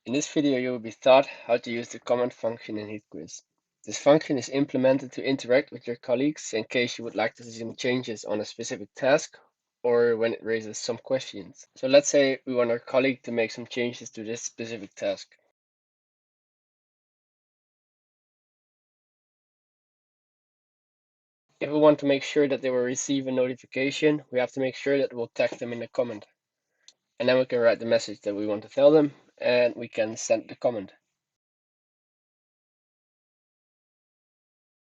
In this video, you will be taught how to use the comment function in HeatQuiz. This function is implemented to interact with your colleagues in case you would like to see some changes on a specific task or when it raises some questions. So let's say we want our colleague to make some changes to this specific task. If we want to make sure that they will receive a notification, we have to make sure that we'll tag them in the comment. And then we can write the message that we want to tell them and we can send the comment.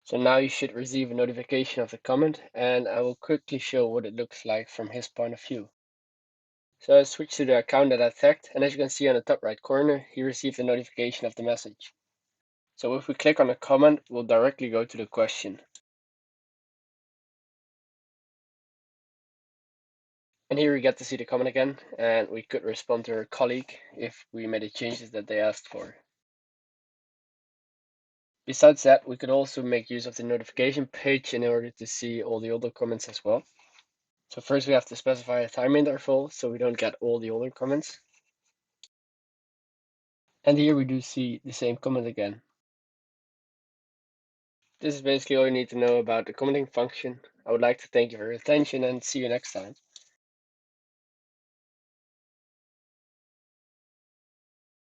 So now you should receive a notification of the comment, and I will quickly show what it looks like from his point of view. So I switch to the account that I tagged, and as you can see on the top right corner, he received a notification of the message. So if we click on the comment, we'll directly go to the question. And here we get to see the comment again, and we could respond to our colleague if we made the changes that they asked for. Besides that, we could also make use of the notification page in order to see all the other comments as well. So first we have to specify a time interval so we don't get all the older comments. And here we do see the same comment again. This is basically all you need to know about the commenting function. I would like to thank you for your attention and see you next time.